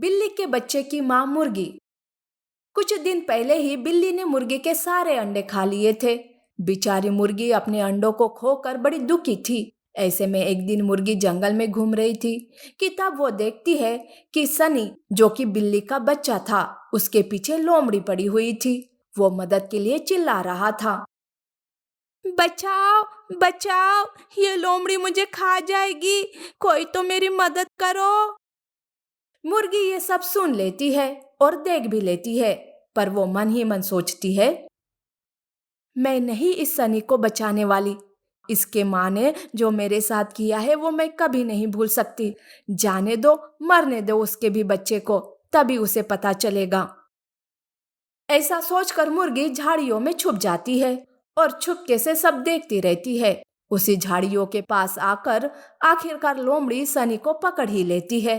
बिल्ली के बच्चे की माँ मुर्गी। कुछ दिन पहले ही बिल्ली ने मुर्गी के सारे अंडे खा लिए थे। बेचारी मुर्गी अपने अंडों को खोकर बड़ी दुखी थी। ऐसे में एक दिन मुर्गी जंगल में घूम रही थी कि तब वो देखती है कि सनी, जो कि बिल्ली का बच्चा था, उसके पीछे लोमड़ी पड़ी हुई थी। वो मदद के लिए चिल्ला रहा था, बचाओ बचाओ, ये लोमड़ी मुझे खा जाएगी, कोई तो मेरी मदद करो। मुर्गी ये सब सुन लेती है और देख भी लेती है, पर वो मन ही मन सोचती है, मैं नहीं इस सनी को बचाने वाली। इसके माँ ने जो मेरे साथ किया है वो मैं कभी नहीं भूल सकती। जाने दो, मरने दो उसके भी बच्चे को, तभी उसे पता चलेगा। ऐसा सोचकर मुर्गी झाड़ियों में छुप जाती है और छुपके से सब देखती रहती है। उसी झाड़ियों के पास आकर आखिरकार लोमड़ी सनी को पकड़ ही लेती है।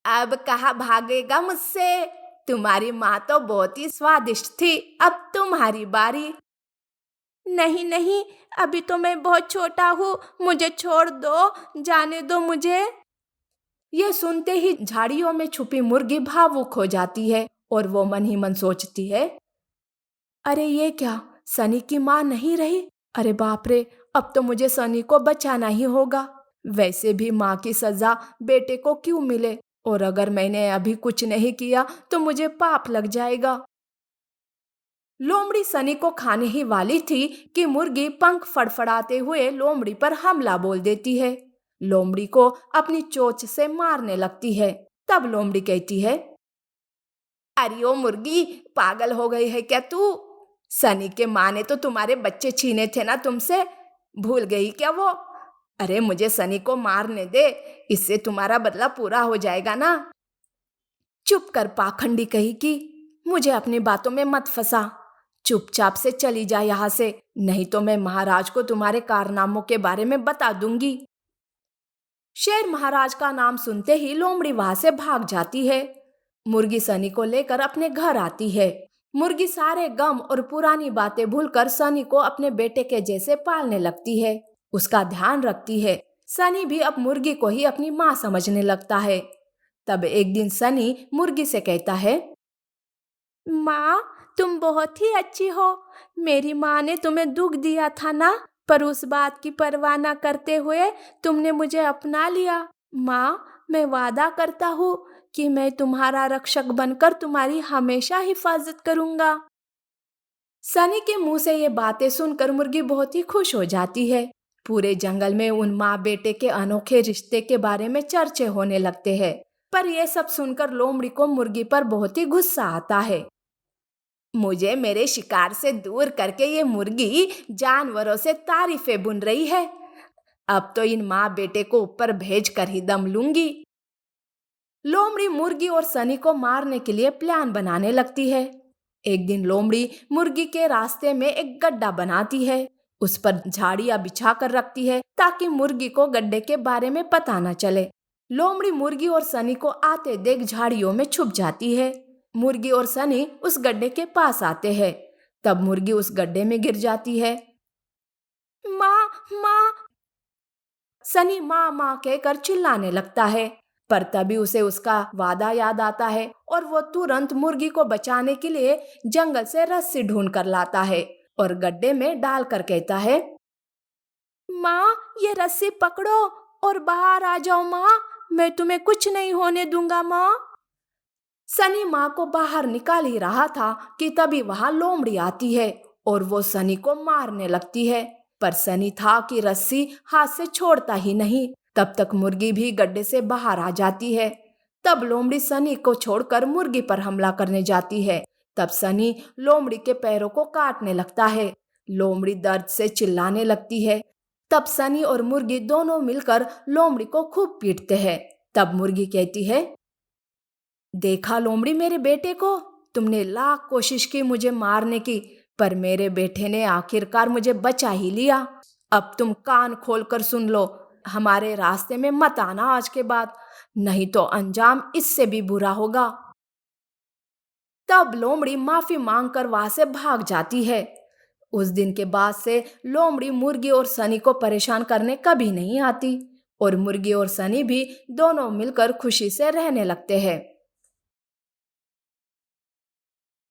अब कहाँ भागेगा मुझसे? तुम्हारी माँ तो बहुत ही स्वादिष्ट थी, अब तुम्हारी बारी। नहीं नहीं, अभी तो मैं बहुत छोटा हूँ, मुझे छोड़ दो, जाने दो मुझे। यह सुनते ही झाड़ियों में छुपी मुर्गी भावुक हो जाती है और वो मन ही मन सोचती है, अरे ये क्या, सनी की माँ नहीं रही? अरे बाप रे, अब तो मुझे सनी को बचाना ही होगा। वैसे भी माँ की सजा बेटे को क्यों मिले, और अगर मैंने अभी कुछ नहीं किया तो मुझे पाप लग जाएगा। लोमड़ी सनी को खाने ही वाली थी कि मुर्गी पंख फड़फड़ाते हुए लोमड़ी पर हमला बोल देती है। लोमड़ी को अपनी चोंच से मारने लगती है। तब लोमड़ी कहती है, अरे ओ मुर्गी, पागल हो गई है क्या तू? सनी के माँ ने तो तुम्हारे बच्चे छीने थे ना तुमसे, भूल गई क्या वो? अरे मुझे सनी को मारने दे, इससे तुम्हारा बदला पूरा हो जाएगा ना। चुप कर पाखंडी कही कि मुझे अपनी बातों में मत फंसा। चुपचाप से चली जा यहाँ से, नहीं तो मैं महाराज को तुम्हारे कारनामों के बारे में बता दूंगी। शेर महाराज का नाम सुनते ही लोमड़ी वहां से भाग जाती है। मुर्गी सनी को लेकर अपने घर आती है। मुर्गी सारे गम और पुरानी बातें भूलकर सनी को अपने बेटे के जैसे पालने लगती है, उसका ध्यान रखती है। सनी भी अब मुर्गी को ही अपनी माँ समझने लगता है। तब एक दिन सनी मुर्गी से कहता है, माँ, तुम बहुत ही अच्छी हो। मेरी माँ ने तुम्हें दुख दिया था ना, पर उस बात की परवाह न करते हुए तुमने मुझे अपना लिया। माँ, मैं वादा करता हूँ कि मैं तुम्हारा रक्षक बनकर तुम्हारी हमेशा हिफाजत करूंगा। सनी के मुंह से ये बातें सुनकर मुर्गी बहुत ही खुश हो जाती है। पूरे जंगल में उन माँ बेटे के अनोखे रिश्ते के बारे में चर्चे होने लगते हैं। पर यह सब सुनकर लोमड़ी को मुर्गी पर बहुत ही गुस्सा आता है। मुझे मेरे शिकार से दूर करके ये मुर्गी जानवरों से तारीफें बुन रही है। अब तो इन माँ बेटे को ऊपर भेज कर ही दम लूंगी। लोमड़ी मुर्गी और सनी को मारने के लिए प्लान बनाने लगती है। एक दिन लोमड़ी मुर्गी के रास्ते में एक गड्ढा बनाती है। उस पर झाड़ियां बिछा कर रखती है ताकि मुर्गी को गड्ढे के बारे में पता न चले। लोमड़ी मुर्गी और सनी को आते देख झाड़ियों में छुप जाती है। मुर्गी और सनी उस गड्ढे के पास आते हैं। तब मुर्गी उस गड्ढे में गिर जाती है। माँ माँ, सनी माँ माँ कहकर चिल्लाने लगता है। पर तभी उसे उसका वादा याद आता है और वो तुरंत मुर्गी को बचाने के लिए जंगल से रस्सी ढूंढ कर लाता है और गड्ढे में डाल कर कहता है, माँ, ये रस्सी पकड़ो और बाहर आ जाओ माँ, मैं तुम्हें कुछ नहीं होने दूंगा माँ। सनी माँ को बाहर निकाल ही रहा था कि तभी वहां लोमड़ी आती है और वो सनी को मारने लगती है। पर सनी था कि रस्सी हाथ से छोड़ता ही नहीं। तब तक मुर्गी भी गड्ढे से बाहर आ जाती है। तब लोमड़ी सनी को छोड़कर मुर्गी पर हमला करने जाती है। तब सनी लोमड़ी के पैरों को काटने लगता है। लोमड़ी दर्द से चिल्लाने लगती है। तब सनी और मुर्गी दोनों मिलकर लोमड़ी को खूब पीटते हैं। तब मुर्गी कहती है, देखा लोमड़ी मेरे बेटे को, तुमने लाख कोशिश की मुझे मारने की, पर मेरे बेटे ने आखिरकार मुझे बचा ही लिया। अब तुम कान खोलकर सुन लो, हमारे रास्ते में मत आना आज के बाद, नहीं तो अंजाम इससे भी बुरा होगा। तब लोमड़ी माफी मांगकर वहां से भाग जाती है। उस दिन के बाद से लोमड़ी मुर्गी और सनी को परेशान करने कभी नहीं आती। और मुर्गी और सनी भी दोनों मिलकर खुशी से रहने लगते हैं।